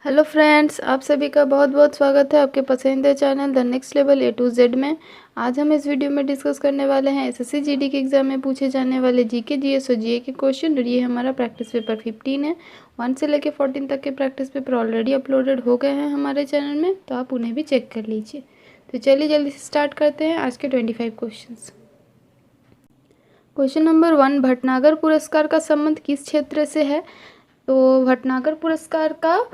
Hello friends, आप सभी का बहुत बहुत स्वागत है आपके पसंदीदा channel the next level A to Z में। आज हम इस वीडियो में डिस्कस करने वाले हैं एसएससी जीडी के एग्ज़ाम में पूछे जाने वाले जीके जीएस और जीए के क्वेश्चन। और ये हमारा प्रैक्टिस पेपर 15 है। 1 से लेकर 14 तक के प्रैक्टिस पेपर ऑलरेडी अपलोडेड हो गए हैं हमारे चैनल में, तो आप उन्हें भी चेक कर लीजिए। तो चलिए जल्दी से स्टार्ट करते हैं आज के 25 क्वेश्चन। क्वेश्चन नंबर 1, भटनागर पुरस्कार का संबंध किस क्षेत्र से है? तो भटनागर पुरस्कार का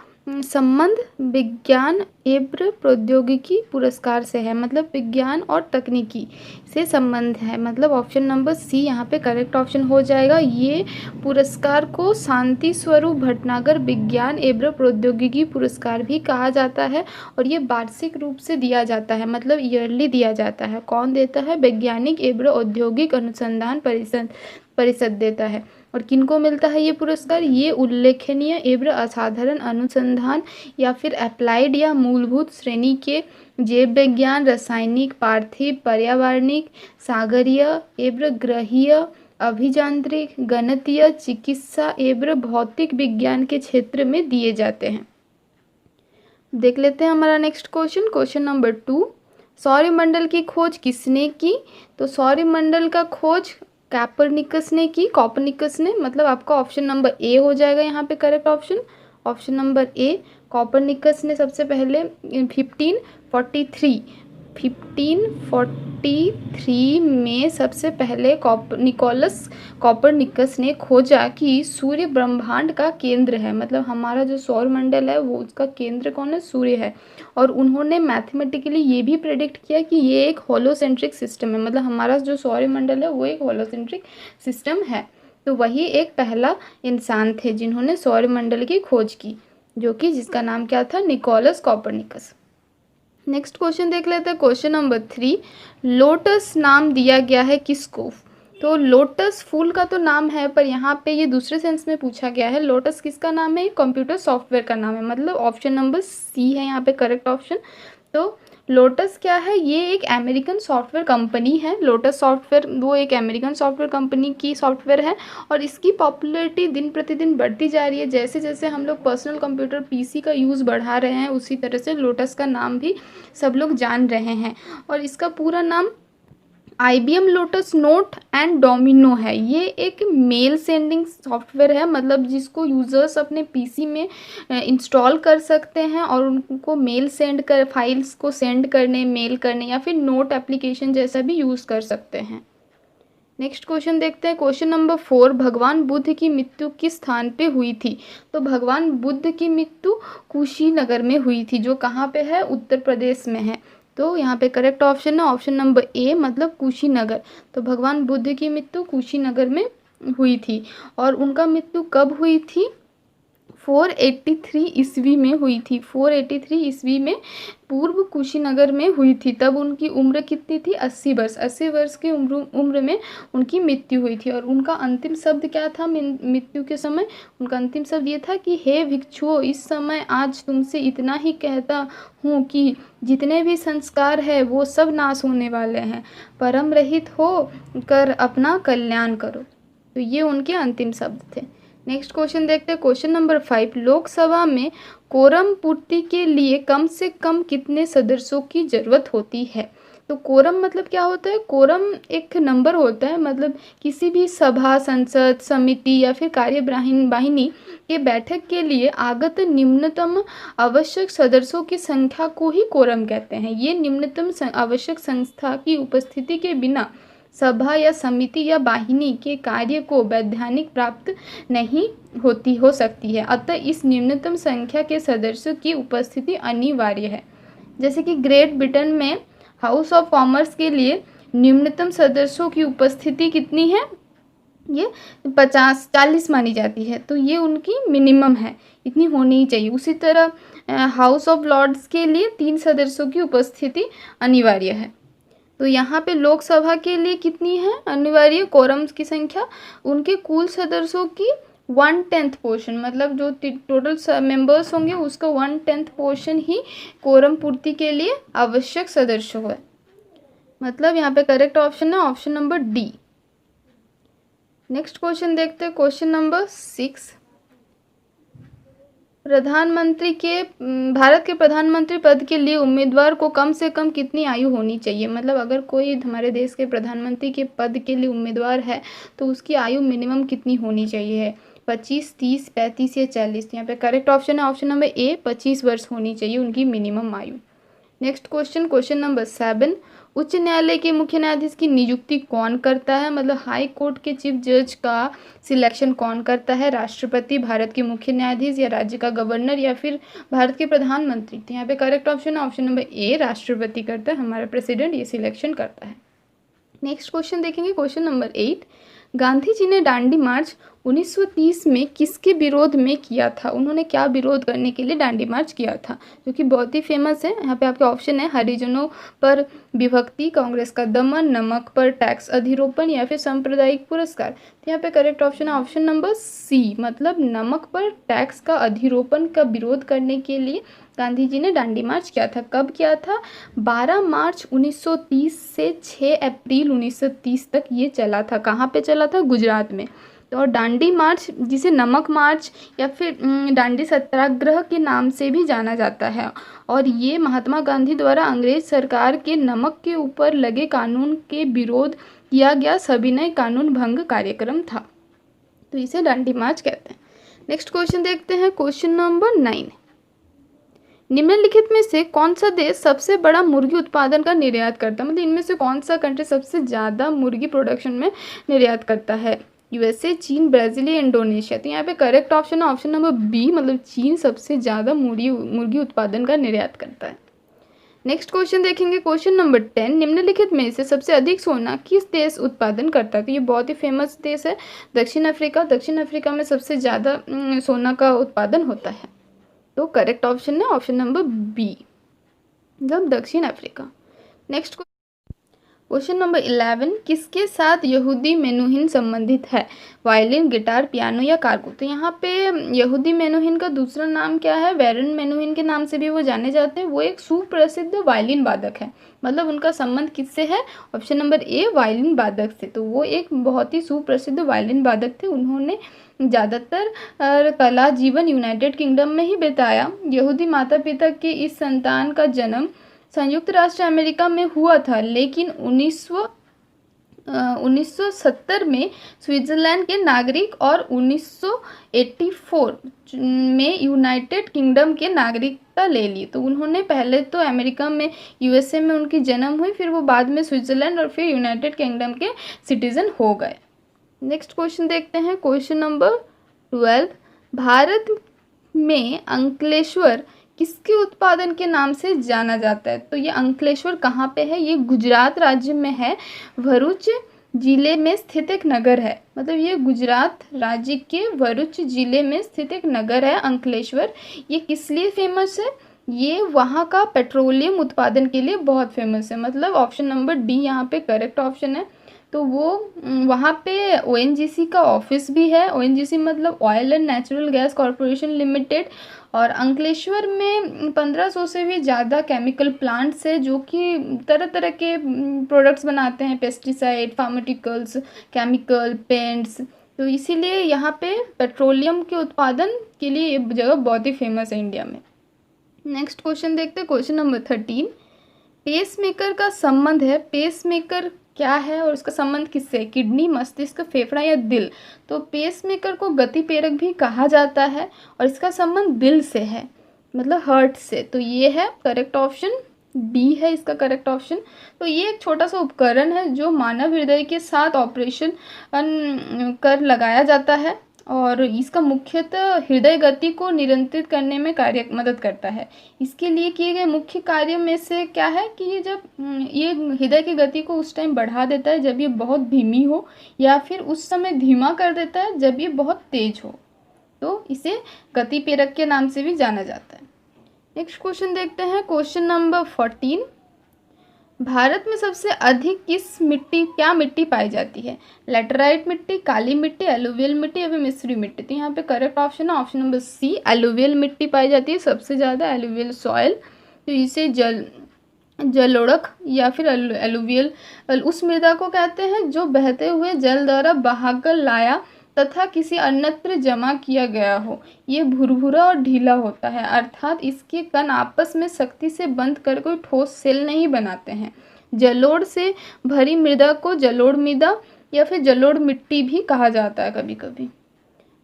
संबंध विज्ञान एवं प्रौद्योगिकी पुरस्कार से है, मतलब विज्ञान और तकनीकी से संबंध है। मतलब ऑप्शन नंबर सी यहाँ पे करेक्ट ऑप्शन हो जाएगा। ये पुरस्कार को शांति स्वरूप भटनागर विज्ञान एवं प्रौद्योगिकी पुरस्कार भी कहा जाता है और ये वार्षिक रूप से दिया जाता है, मतलब ईयरली दिया जाता है। कौन देता है? वैज्ञानिक एवं औद्योगिक अनुसंधान परिषद देता है। और किनको मिलता है ये पुरस्कार? ये उल्लेखनीय एवं असाधारण अनुसंधान या फिर अप्लाइड या मूलभूत श्रेणी के जैव विज्ञान, रासायनिक, पार्थिव, पर्यावरणिक, सागरीय एवं ग्रहीय, अभियांत्रिक, गणितीय, चिकित्सा एवं भौतिक विज्ञान के क्षेत्र में दिए जाते हैं। देख लेते हैं हमारा नेक्स्ट क्वेश्चन। क्वेश्चन नंबर 2, सौरमंडल की खोज किसने की? तो सौरमंडल का खोज कॉपरनिकस ने की, कॉपरनिकस ने। मतलब आपका ऑप्शन नंबर ए हो जाएगा यहाँ पे correct option. Option number A, Copernicus ने सबसे पहले 1543 में सबसे पहले निकोलस कॉपरनिकस ने खोजा कि सूर्य ब्रह्मांड का केंद्र है। मतलब हमारा जो सौरमंडल है वो उसका केंद्र कौन है? सूर्य है। और उन्होंने मैथमेटिकली ये भी प्रेडिक्ट किया कि ये एक होलोसेंट्रिक सिस्टम है, मतलब हमारा जो सौरमंडल है वो एक होलोसेंट्रिक सिस्टम है। तो वही एक पहला इंसान थे जिन्होंने सौरमंडल की खोज की, जो कि जिसका नाम क्या था? Nicholas Copernicus. नेक्स्ट क्वेश्चन देख लेते हैं। क्वेश्चन नंबर 3, लोटस नाम दिया गया है किसको? तो लोटस फूल का तो नाम है, पर यहाँ पे ये दूसरे सेंस में पूछा गया है। लोटस किसका नाम है? कंप्यूटर सॉफ्टवेयर का नाम है। मतलब ऑप्शन नंबर सी है यहाँ पे करेक्ट ऑप्शन। तो लोटस क्या है? ये एक अमेरिकन सॉफ्टवेयर कंपनी है। लोटस सॉफ्टवेयर वो एक अमेरिकन सॉफ्टवेयर कंपनी की सॉफ्टवेयर है और इसकी पॉपुलैरिटी दिन प्रतिदिन बढ़ती जा रही है। जैसे जैसे हम लोग पर्सनल कंप्यूटर पीसी का यूज़ बढ़ा रहे हैं, उसी तरह से लोटस का नाम भी सब लोग जान रहे हैं। और इसका पूरा नाम IBM lotus note and domino है। ये एक मेल सेंडिंग सॉफ्टवेयर है, मतलब जिसको यूज़र्स अपने पीसी में इंस्टॉल कर सकते हैं और उनको मेल सेंड कर, फाइल्स को सेंड करने, मेल करने या फिर नोट एप्लीकेशन जैसा भी यूज़ कर सकते हैं। नेक्स्ट क्वेश्चन देखते हैं। क्वेश्चन नंबर 4, भगवान बुद्ध की मृत्यु किस स्थान पे हुई थी? तो भगवान बुद्ध की मृत्यु कुशीनगर में हुई थी, जो कहाँ पे है? उत्तर प्रदेश में है। तो यहाँ पे करेक्ट ऑप्शन है ऑप्शन नंबर ए, मतलब कुशीनगर। तो भगवान बुद्ध की मृत्यु कुशीनगर में हुई थी। और उनका मृत्यु कब हुई थी? 483 ईस्वी में हुई थी। 483 ईस्वी में पूर्व कुशीनगर में हुई थी। तब उनकी उम्र कितनी थी? 80 वर्ष। 80 वर्ष की उम्र में उनकी मृत्यु हुई थी। और उनका अंतिम शब्द क्या था मृत्यु के समय? उनका अंतिम शब्द ये था कि हे भिक्षुओं, इस समय आज तुमसे इतना ही कहता हूँ कि जितने भी संस्कार है वो सब नाश होने वाले हैं। परम रहित हो कर अपना कल्याण करो। तो ये उनके अंतिम शब्द थे। नेक्स्ट क्वेश्चन देखते हैं। क्वेश्चन नंबर 5, लोकसभा में कोरम पूर्ति के लिए कम से कम कितने सदस्यों की जरूरत होती है? तो कोरम मतलब क्या होता है? कोरम एक नंबर होता है, मतलब किसी भी सभा, संसद, समिति या फिर कार्यवाहिनी के बैठक के लिए आगत निम्नतम आवश्यक सदस्यों की संख्या को ही कोरम कहते हैं। ये निम्नतम आवश्यक संख्या की उपस्थिति के बिना सभा या समिति या वाहिनी के कार्य को वैधानिक प्राप्त नहीं हो सकती है। अतः इस निम्नतम संख्या के सदस्यों की उपस्थिति अनिवार्य है। जैसे कि ग्रेट ब्रिटेन में हाउस ऑफ कॉमर्स के लिए निम्नतम सदस्यों की उपस्थिति कितनी है? ये 40 मानी जाती है। तो ये उनकी मिनिमम है, इतनी होनी ही चाहिए। उसी तरह हाउस ऑफ लॉर्ड्स के लिए 3 सदस्यों की उपस्थिति अनिवार्य है। तो यहाँ पे लोकसभा के लिए कितनी है अनिवार्य कोरम्स की संख्या? उनके कुल सदस्यों की 1/10 पोर्शन, मतलब जो टोटल मेंबर्स होंगे उसका 1/10 पोर्शन ही कोरम पूर्ति के लिए आवश्यक सदस्य है। मतलब यहाँ पे करेक्ट ऑप्शन है option number D. Next question देखते हैं। क्वेश्चन नंबर 6, भारत के प्रधानमंत्री पद के लिए उम्मीदवार को कम से कम कितनी आयु होनी चाहिए? मतलब अगर कोई हमारे देश के प्रधानमंत्री के पद के लिए उम्मीदवार है तो उसकी आयु मिनिमम कितनी होनी चाहिए? 25, 30, 35 या 40? यहाँ पे करेक्ट ऑप्शन है ऑप्शन नंबर ए, 25 वर्ष होनी चाहिए उनकी मिनिमम आयु। नेक्स्ट क्वेश्चन, क्वेश्चन नंबर 7, उच्च न्यायालय के मुख्य न्यायाधीश की नियुक्ति कौन करता है? मतलब हाई कोर्ट के चीफ जज का सिलेक्शन कौन करता है? राष्ट्रपति, भारत के मुख्य न्यायाधीश, या राज्य का गवर्नर, या फिर भारत के प्रधानमंत्री? तो यहाँ पे करेक्ट ऑप्शन है ऑप्शन नंबर ए, राष्ट्रपति करता है, हमारा प्रेसिडेंट ये सिलेक्शन करता है। नेक्स्ट क्वेश्चन देखेंगे, क्वेश्चन नंबर 8, गांधी जी ने दांडी मार्च 1930 में किसके विरोध में किया था? उन्होंने क्या विरोध करने के लिए दांडी मार्च किया था, जो कि बहुत ही फेमस है? यहाँ पे आपके ऑप्शन है हरिजनों पर विभक्ति, कांग्रेस का दमन, नमक पर टैक्स अधिरोपण, या फिर सांप्रदायिक पुरस्कार? तो यहाँ पे करेक्ट ऑप्शन है ऑप्शन नंबर सी, मतलब नमक पर टैक्स का अधिरोपण का विरोध करने के लिए गांधी जी ने दांडी मार्च किया था। कब किया था? 12 मार्च 1930 से 6 अप्रैल 1930 तक ये चला था। कहाँ पे चला था? गुजरात में। तो और दांडी मार्च, जिसे नमक मार्च या फिर दांडी सत्याग्रह के नाम से भी जाना जाता है, और ये महात्मा गांधी द्वारा अंग्रेज सरकार के नमक के ऊपर लगे कानून के विरोध किया गया सविनय कानून भंग कार्यक्रम था, तो इसे दांडी मार्च कहते हैं। नेक्स्ट क्वेश्चन देखते हैं, क्वेश्चन नंबर 9, निम्नलिखित में से कौन सा देश सबसे बड़ा मुर्गी उत्पादन का निर्यात करता है? मतलब इनमें से कौन सा कंट्री सबसे ज़्यादा मुर्गी प्रोडक्शन में निर्यात करता है? यूएसए, चीन, ब्राज़ील या इंडोनेशिया? तो यहाँ पे करेक्ट ऑप्शन है ऑप्शन नंबर बी, मतलब चीन सबसे ज़्यादा मुर्गी उत्पादन का निर्यात करता है। नेक्स्ट क्वेश्चन देखेंगे, क्वेश्चन नंबर 10, निम्नलिखित में से सबसे अधिक सोना किस देश उत्पादन करता है? तो ये बहुत ही फेमस देश है दक्षिण अफ्रीका। दक्षिण अफ्रीका में सबसे ज़्यादा सोना का उत्पादन होता है, तो करेक्ट ऑप्शन है ऑप्शन नंबर बी, मतलब दक्षिण अफ्रीका। नेक्स्ट क्वेश्चन नंबर 11, किसके साथ यहूदी मेनुहिन संबंधित है? वायलिन, गिटार, पियानो या कारकू? तो यहाँ पे यहूदी मेनुहिन का दूसरा नाम क्या है? वैरन मेनुहिन के नाम से भी वो जाने जाते हैं। वो एक सुप्रसिद्ध वायलिन वादक है, मतलब उनका संबंध किससे है? ऑप्शन नंबर ए, वायलिन वादक से। तो वो एक बहुत ही सुप्रसिद्ध वायलिन वादक थे। उन्होंने ज़्यादातर कला जीवन यूनाइटेड किंगडम में ही बिताया। यहूदी माता पिता के इस संतान का जन्म संयुक्त राष्ट्र अमेरिका में हुआ था, लेकिन 1970 में स्विट्जरलैंड के नागरिक और 1984 में यूनाइटेड किंगडम के नागरिकता ले ली। तो उन्होंने पहले तो अमेरिका में, यूएसए में उनकी जन्म हुई, फिर वो बाद में स्विट्जरलैंड और फिर यूनाइटेड किंगडम के सिटीजन हो गए। नेक्स्ट क्वेश्चन देखते हैं, क्वेश्चन नंबर 12, भारत में अंकलेश्वर किसके उत्पादन के नाम से जाना जाता है? तो ये अंकलेश्वर कहाँ पे है? ये गुजरात राज्य में है, भरूच जिले में स्थित एक नगर है। मतलब ये गुजरात राज्य के भरूच जिले में स्थित एक नगर है अंकलेश्वर। ये किस लिए फेमस है? ये वहाँ का पेट्रोलियम उत्पादन के लिए बहुत फेमस है। मतलब ऑप्शन नंबर डी यहाँ पे करेक्ट ऑप्शन है। तो वो वहाँ पे ओएनजीसी का ऑफिस भी है। ओएनजीसी मतलब oil and natural gas corporation limited. और अंकलेश्वर में 1500 से भी ज़्यादा केमिकल प्लांट्स है, जो कि तरह तरह के प्रोडक्ट्स बनाते हैं, पेस्टिसाइड, फार्मास्यूटिकल्स, केमिकल, पेंट्स। तो इसीलिए यहाँ पे पेट्रोलियम के उत्पादन के लिए ये जगह बहुत ही फेमस है इंडिया में। नेक्स्ट क्वेश्चन देखते हैं, क्वेश्चन नंबर 13, पेसमेकर का संबंध है, पेसमेकर क्या है और उसका संबंध किससे है? किडनी, मस्तिष्क, फेफड़ा या दिल? तो पेसमेकर को गति प्रेरक भी कहा जाता है और इसका संबंध दिल से है, मतलब हार्ट से। तो ये है करेक्ट ऑप्शन बी है इसका करेक्ट ऑप्शन। तो ये एक छोटा सा उपकरण है जो मानव हृदय के साथ ऑपरेशन कर लगाया जाता है, और इसका मुख्यतः हृदय गति को नियंत्रित करने में मदद करता है। इसके लिए किए गए मुख्य कार्य में से क्या है कि ये जब ये हृदय की गति को उस टाइम बढ़ा देता है जब ये बहुत धीमी हो, या फिर उस समय धीमा कर देता है जब ये बहुत तेज हो। तो इसे गति प्रेरक के नाम से भी जाना जाता है। नेक्स्ट क्वेश्चन देखते हैं, क्वेश्चन नंबर 14, भारत में सबसे अधिक क्या मिट्टी पाई जाती है? लैटेराइट मिट्टी, काली मिट्टी, एलुवियल मिट्टी या फिर मिस्री मिट्टी? तो यहाँ पे करेक्ट ऑप्शन है ऑप्शन नंबर सी, एलुवियल मिट्टी पाई जाती है सबसे ज़्यादा, एलुवियल सॉइल। तो इसे जलोढ़ या फिर एलुवियल उस मृदा को कहते हैं जो बहते हुए जल द्वारा बहाकर लाया तथा किसी अन्यत्र जमा किया गया हो। ये भुरभुरा और ढीला होता है, अर्थात इसके कण आपस में सख्ती से बंध कर कोई ठोस सेल नहीं बनाते हैं। जलोढ़ से भरी मृदा को जलोढ़ मृदा या फिर जलोढ़ मिट्टी भी कहा जाता है कभी कभी।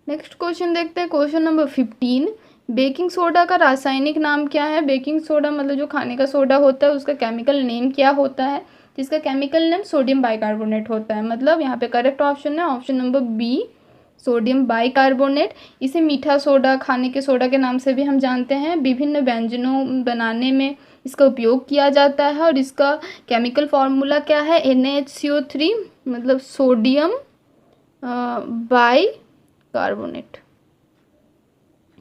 नेक्स्ट क्वेश्चन देखते हैं, क्वेश्चन नंबर 15। बेकिंग सोडा का रासायनिक नाम क्या है? बेकिंग सोडा मतलब जो खाने का सोडा होता है उसका केमिकल नेम क्या होता है? जिसका केमिकल नेम सोडियम बाइकार्बोनेट होता है। मतलब यहाँ पे करेक्ट ऑप्शन है option number B, sodium bicarbonate. इसे मीठा सोडा, खाने के सोडा के नाम से भी हम जानते हैं। विभिन्न व्यंजनों बनाने में इसका उपयोग किया जाता है और इसका केमिकल फार्मूला क्या है? NaHCO3 मतलब सोडियम बाइकार्बोनेट,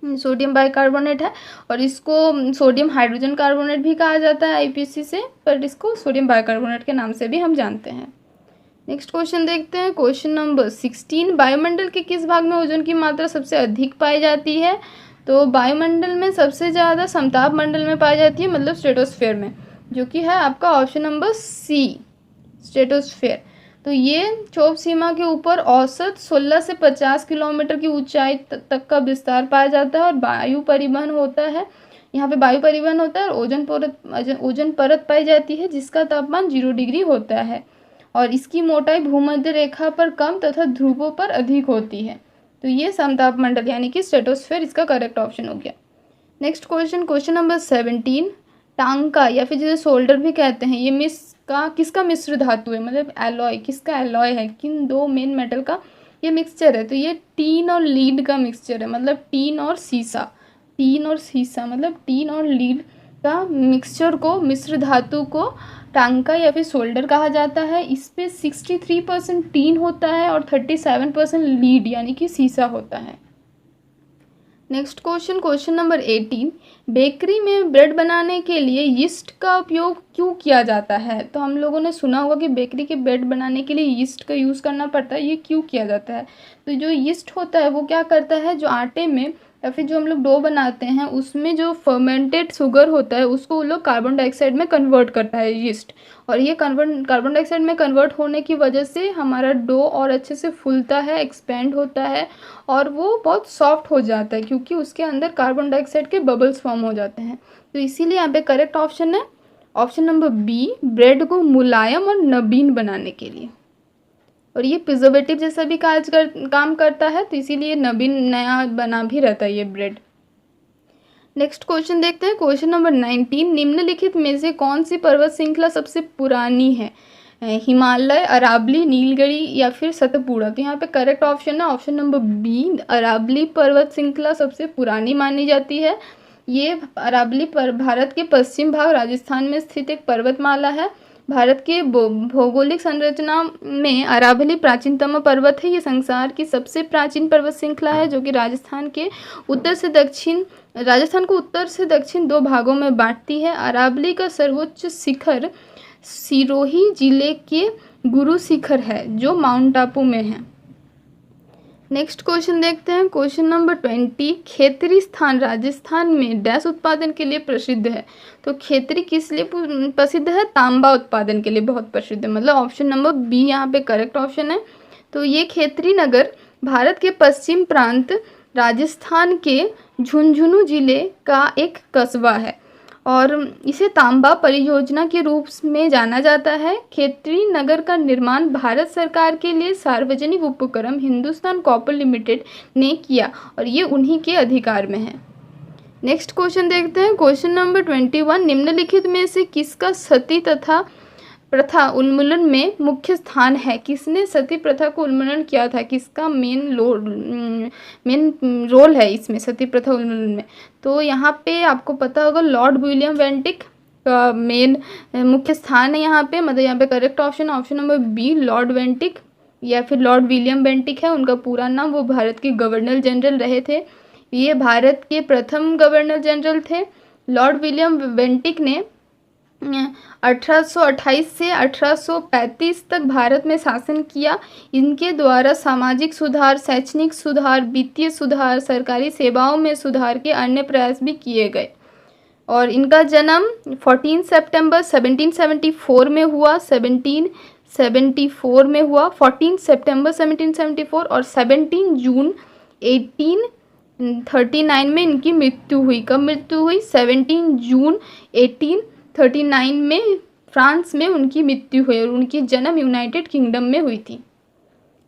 सोडियम बाइकार्बोनेट है। और इसको सोडियम हाइड्रोजन कार्बोनेट भी कहा जाता है IPC से, पर इसको सोडियम बाइकार्बोनेट के नाम से भी हम जानते हैं। नेक्स्ट क्वेश्चन देखते हैं, क्वेश्चन नंबर 16। वायुमंडल के किस भाग में ओजोन की मात्रा सबसे अधिक पाई जाती है? तो वायुमंडल में सबसे ज़्यादा समताप मंडल में पाई जाती है, मतलब स्ट्रेटोस्फेयर में, जो कि है आपका ऑप्शन नंबर सी, स्ट्रेटोस्फेयर। तो ये क्षोभ सीमा के ऊपर औसत 16 से 50 किलोमीटर की ऊंचाई तक का विस्तार पाया जाता है और वायु परिवहन होता है। यहाँ पे वायु परिवहन होता है और ओजोन परत पाई जाती है जिसका तापमान 0 डिग्री होता है और इसकी मोटाई भूमध्य रेखा पर कम तथा ध्रुवों पर अधिक होती है। तो ये समताप मंडल यानी कि स्ट्रेटोस्फेयर इसका करेक्ट ऑप्शन हो गया। Next question, question number 17। टांका या फिर जिसे सोल्डर भी कहते हैं, ये किसका मिश्र धातु है? मतलब एलॉय, किसका एलॉय है? किन दो मेन मेटल का ये मिक्सचर है? तो ये टीन और लीड का मिक्सचर है, मतलब टीन और सीसा, टीन और सीसा मतलब टीन और लीड का मिक्सचर को, मिश्र धातु को टांका या फिर सोल्डर कहा जाता है। इस पे 63% टीन होता है और 37% लीड यानी कि सीसा होता है। Next question, question number 18। Bakery में ब्रेड बनाने के लिए यीस्ट का उपयोग क्यों किया जाता है? तो हम लोगों ने सुना होगा कि बेकरी के ब्रेड बनाने के लिए यीस्ट का यूज़ करना पड़ता है। ये क्यों किया जाता है? तो जो यीस्ट होता है वो क्या करता है, जो आटे में या फिर जो हम लोग डो बनाते हैं उसमें जो फर्मेंटेड शुगर होता है उसको वो लोग कार्बन डाइऑक्साइड में कन्वर्ट करता है यीस्ट। और ये कार्बन डाइऑक्साइड में कन्वर्ट होने की वजह से हमारा डो और अच्छे से फूलता है, एक्सपेंड होता है और वो बहुत सॉफ्ट हो जाता है क्योंकि उसके अंदर कार्बन डाइऑक्साइड के बबल्स फॉर्म हो जाते हैं। तो इसीलिए यहाँ पे करेक्ट ऑप्शन है ऑप्शन नंबर बी, ब्रेड को मुलायम और नवीन बनाने के लिए। और ये प्रिजर्वेटिव जैसा भी काम करता है, तो इसीलिए नवीन, नया बना भी रहता है ये ब्रेड। नेक्स्ट क्वेश्चन देखते हैं, क्वेश्चन नंबर 19। निम्नलिखित में से कौन सी पर्वत श्रृंखला सबसे पुरानी है? हिमालय, अरावली, नीलगिरी या फिर सतपुड़ा? तो यहाँ पे करेक्ट ऑप्शन है ऑप्शन नंबर बी, अरावली पर्वत श्रृंखला सबसे पुरानी मानी जाती है। ये अरावली भारत के पश्चिम भाग राजस्थान में स्थित एक पर्वतमाला है। भारत के भौगोलिक संरचना में अरावली प्राचीनतम पर्वत है। ये संसार की सबसे प्राचीन पर्वत श्रृंखला है जो कि राजस्थान को उत्तर से दक्षिण 2 भागों में बांटती है। अरावली का सर्वोच्च शिखर सिरोही जिले के गुरु शिखर है जो माउंट आबू में है। नेक्स्ट क्वेश्चन देखते हैं, क्वेश्चन नंबर 20। खेतरी स्थान राजस्थान में डैश उत्पादन के लिए प्रसिद्ध है? तो खेतरी किस लिए प्रसिद्ध है? तांबा उत्पादन के लिए बहुत प्रसिद्ध है, मतलब ऑप्शन नंबर बी यहाँ पे करेक्ट ऑप्शन है। तो ये खेतरी नगर भारत के पश्चिम प्रांत राजस्थान के झुंझुनू जिले का एक कस्बा है और इसे तांबा परियोजना के रूप में जाना जाता है। खेतरी नगर का निर्माण भारत सरकार के लिए सार्वजनिक उपक्रम हिंदुस्तान कॉपर लिमिटेड ने किया और ये उन्हीं के अधिकार में है। नेक्स्ट क्वेश्चन देखते हैं, क्वेश्चन नंबर 21। निम्नलिखित में से किसका सती प्रथा उन्मूलन में मुख्य स्थान है? किसने सती प्रथा को उन्मूलन किया था? किसका मेन रोल है इसमें सती प्रथा उन्मूलन में? तो यहाँ पे आपको पता होगा लॉर्ड विलियम बेंटिक का मेन मुख्य स्थान है यहाँ पे, मतलब यहाँ पे correct option number B, Lord Bentinck या फिर लॉर्ड विलियम बेंटिक है उनका पूरा नाम। वो भारत के गवर्नर जनरल रहे थे, ये भारत के प्रथम गवर्नर जनरल थे। लॉर्ड विलियम बेंटिक ने 1828 से 1835 तक भारत में शासन किया। इनके द्वारा सामाजिक सुधार, शैक्षणिक सुधार, वित्तीय सुधार, सरकारी सेवाओं में सुधार के अन्य प्रयास भी किए गए। और इनका जन्म 14 सितंबर 1774 में हुआ। 17 1774 में हुआ, 14 सितंबर 1774, और 17 जून 1839 में इनकी मृत्यु हुई। कब मृत्यु हुई? 17 जून 1839 में फ्रांस में उनकी मृत्यु हुई और उनकी जन्म यूनाइटेड किंगडम में हुई थी।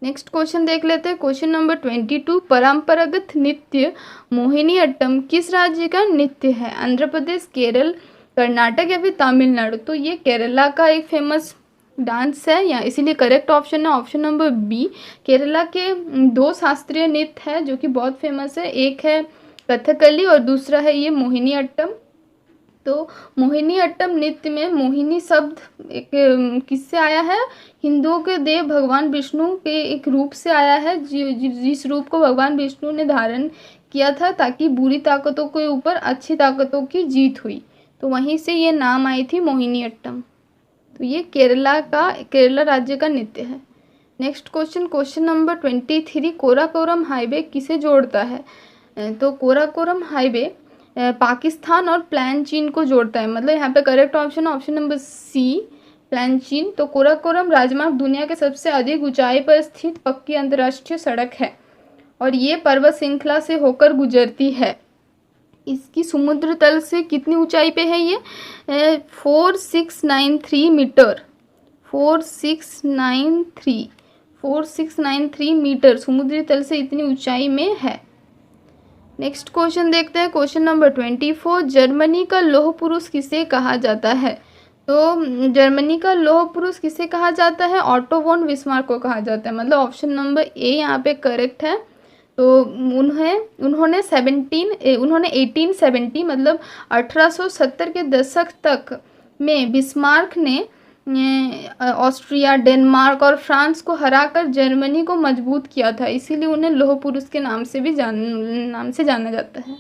नेक्स्ट क्वेश्चन देख लेते हैं। क्वेश्चन नंबर 22, परंपरागत नृत्य मोहिनीअट्टम किस राज्य का नृत्य है? आंध्र प्रदेश, केरल, कर्नाटक या फिर तमिलनाडु? तो ये केरला का एक फेमस डांस है, या इसीलिए करेक्ट ऑप्शन है ऑप्शन नंबर बी। केरला के दो शास्त्रीय नृत्य है जो कि बहुत फेमस है, एक है कथकली और दूसरा है ये मोहिनीअट्टम। तो मोहिनीअट्टम नृत्य में मोहिनी शब्द एक किससे आया है? हिंदुओं के देव भगवान विष्णु के एक रूप से आया है, जिस रूप को भगवान विष्णु ने धारण किया था ताकि बुरी ताकतों के ऊपर अच्छी ताकतों की जीत हुई, तो वहीं से ये नाम आई थी मोहिनीअट्टम। तो ये केरला राज्य का नृत्य है। Next question, question number 23, Karakoram highway किसे जोड़ता है? तो कोराकोरम हाईवे पाकिस्तान और प्लान चीन को जोड़ता है, मतलब यहाँ पे correct option option number C, plan चीन। तो कोराकोरम राजमार्ग दुनिया के सबसे अधिक ऊंचाई पर स्थित पक्की अंतर्राष्ट्रीय सड़क है और ये पर्वत श्रृंखला से होकर गुजरती है। इसकी समुद्र तल से कितनी ऊंचाई पे है ये? 4693 मीटर, 4693 मीटर समुद्री तल से इतनी ऊंचाई में है। नेक्स्ट क्वेश्चन देखते हैं। क्वेश्चन नंबर 24, जर्मनी का लौह पुरुष किसे कहा जाता है? तो जर्मनी का लौह पुरुष किसे कहा जाता है? ऑटो वॉन बिस्मार्क को कहा जाता है, मतलब ऑप्शन नंबर ए यहाँ पे करेक्ट है। तो उन्होंने 1870 मतलब 1870 के दशक तक में बिस्मार्क ने ऑस्ट्रिया, डेनमार्क और फ्रांस को हराकर जर्मनी को मजबूत किया था, इसीलिए उन्हें लौह पुरुष के नाम से जाना जाता है।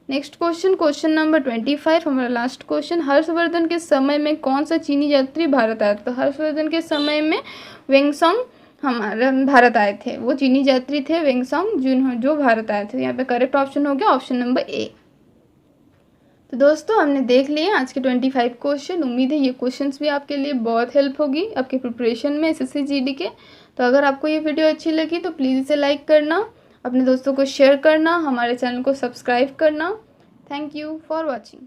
नेक्स्ट क्वेश्चन, क्वेश्चन नंबर 25, हमारा लास्ट क्वेश्चन, हर्षवर्धन के समय में कौन सा चीनी यात्री भारत आया? तो हर्षवर्धन के समय में वेंगसॉन्ग हमारे भारत आए थे, वो चीनी यात्री थे वेंगसॉन्ग जो भारत आए थे। यहाँ पे करेक्ट ऑप्शन हो गया ऑप्शन नंबर ए। तो दोस्तों हमने देख लिए आज के 25 क्वेश्चन। उम्मीद है ये क्वेश्चंस भी आपके लिए बहुत हेल्प होगी आपके प्रिपरेशन में एसएससी जीडी के। तो अगर आपको ये वीडियो अच्छी लगी तो प्लीज़ इसे लाइक करना, अपने दोस्तों को शेयर करना, हमारे चैनल को सब्सक्राइब करना। Thank you for watching.